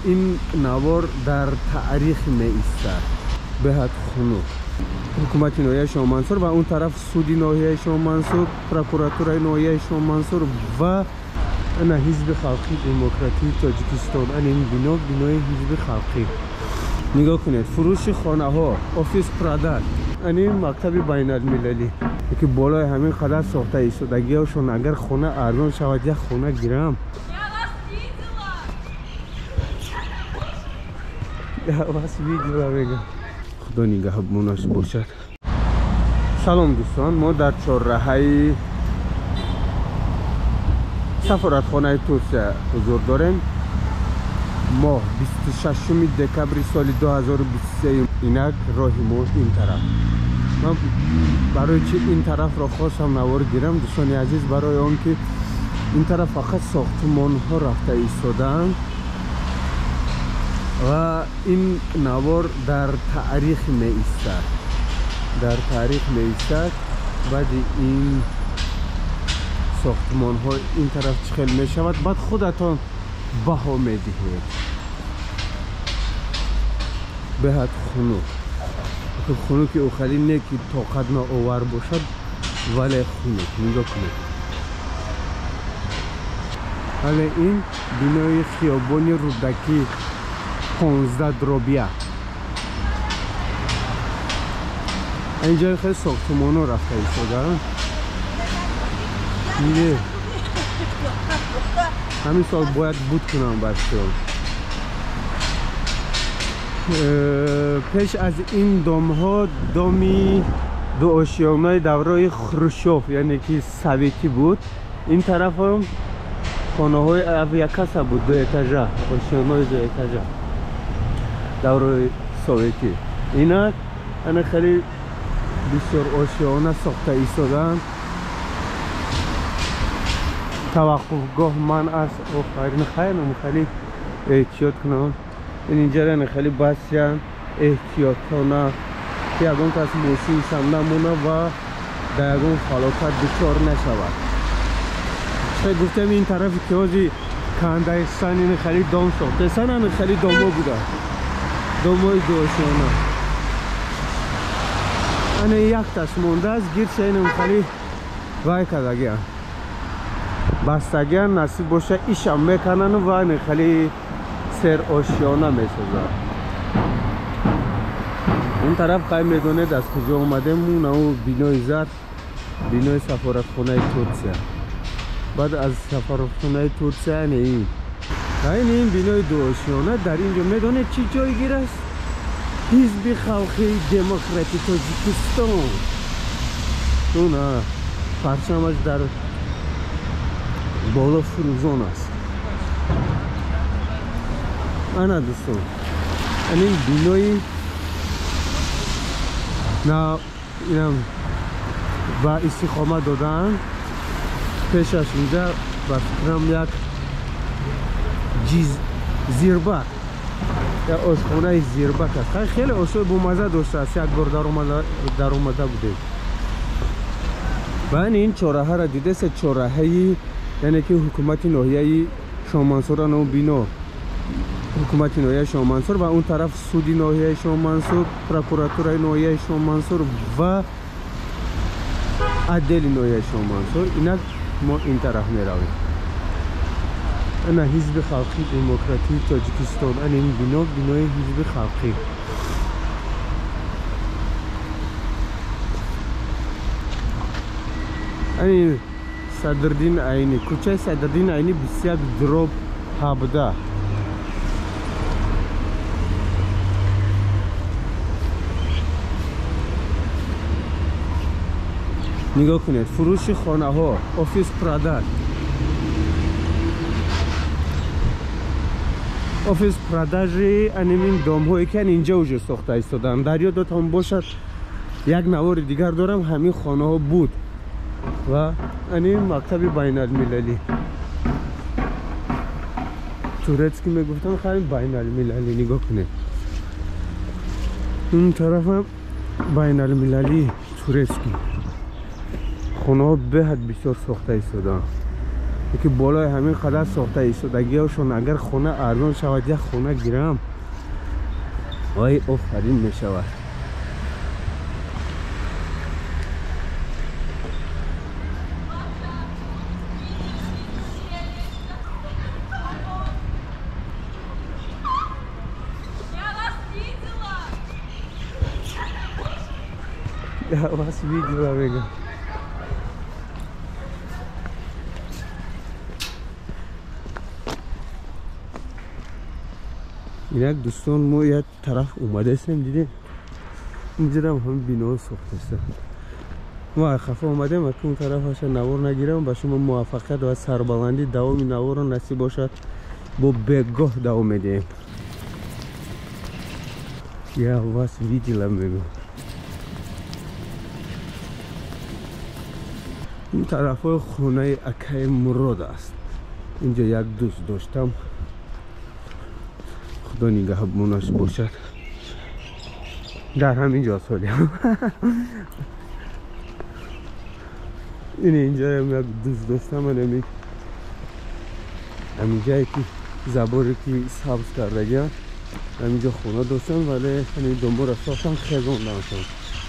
این نوار در تاریخ می ایستد. بهت خنک حکومت ناحیه شاه منصور و اون طرف سودی ناحیه شاه منصور، پروکوراتور ناحیه شاه منصور و انا حزب خلقی دموکراتی تاجیکستان. این بنای حزب خلقی. نگاه کنید فروش خانه ها، آفیس پرادر. این مکتب بین المللی که بالای همین قدر ساخته ایستادگی هاشون اگر خونه ارزان شود یک خونه گیرم. بس ویدیو بگم خدا نگهبانش باشد. سلام دوستان، ما در چهارراهه سفارتخانه ترکیه حضور داریم. ما 26 دکبر سال 2023 اینک راه ما این طرف. من برای چی این طرف را خواستم نوار گیرم دوستان عزیز؟ برای آن که این طرف فقط ساختمان ها رفته ایستادن و این نوار در تاریخ می ایستد. در تاریخ می ایستد. بعد این ساختمان ها این طرف چخل می شود. بعد خودتان بها می دهید. بهت خنک. خنک اوخلی نه که طاقت ناآور باشد ولی خنک. نگاه کنید. حالا این بنای خیابانی رودکی 15 درابیه. اینجا خیلی ساختمان ها رفته ایستادن. میگه همین سال باید بود کنم بچه‌ها. پیش از این دام ها دامی دو آشیانه دوره خروشوف یعنی که سویتی بود. این طرف هم خانه های اویاکاسا بود، دو اتاژه، آشیانه دو اتاژه دوره سویتی. اینا خیلی بسیار آشیانه ساخته ایستادن. توقفگاه من از آخرین خیلی خیلی احتیاط کنم. اینجا خیلی بسیار احتیاطانه که یکون کس موسی سم نمونه و در یکون فلاکت دچار نشود. چه گفتم این طرف که آجی کندهستان این خیلی دام ساخته سن این خیلی دامو بوده. دامای دوشانه این یک تاش مونده از گیرش این خیلی وای کدگی هم بستگی هم نصیب باشه ایشم میکنن و این خیلی سر آشیانه میسازن. اون طرف خیلی میدونه از کجا اومده مون او بینای زد بینای سفارتخانه ترکیه. بعد از سفارتخانه ترکیه این بینای دو آشیانه در اینجا میدونه چی جایگیر است؟ حزب خلقی دموکراتی تاجیکستان. اون پرچمش در بالا فروزان است. انا دوستان این بینای نه اینم و استقامت دادن. پیشش اینجا با فکرم یک زیربک یا آشخانه زیربک است. خیلی آشوی بومزه داشته است. یک بار در اومده بوده. و این چهارراه را دیده است. چهارراهی یعنی که حکومت ناحیه شاه منصور نو بینا حکومت ناحیه شاه منصور و اون طرف سودی ناحیه شاه منصور، پروکوراتور ناحیه شاه منصور و عدل ناحیه شاه منصور. اینا ما این طرف می رویم. انا حزب خلقی دموکراتی تاجیکستان. این بنای حزب خلقی. این صدردین عینی کوچه صدردین عینی 21 دراب 17. نگاه کنید فروش خانه ها، آفیس پرادر. آفیس پرادری این دام هایی که اینجا وجود ساخته ایستادن. در یادتان باشد یک نوار دیگر دارم همین خانه ها بود و این مکتب بین المللی تورتسکی میگفتن خیلی بین المللی. نگاه کنید این طرف هم بین المللی تورتسکی. خانه ها بهت بسیار ساخته ایستادن. که بالای همین قدر ساخته ایستادگیشون اگر خونه ارزان شود یک خونه گیرم وای آفرین می شود. Я вас видела, Вега. یک دوستان ما یک طرف اومده هستیم دیدیم اینجا هم بنا ساخته است. ما خفه اومدیم که اون طرفش نوار نگیرم با شما موفقیت و سربلندی دوام نوار نصیب باشد با بگاه دوام میدیم. Я вас видела, میگم. این طرف های خونه اکای مراد است. اینجا یک دوست داشتم خدا نگهبانش باشد در همین جا سالیم. اینجا هم یک دوست داشتم من همین جایی که زباری که سبز کرده گیم همینجا خونه داشتم ولی همین دنبال اساسم خیزون داشتم.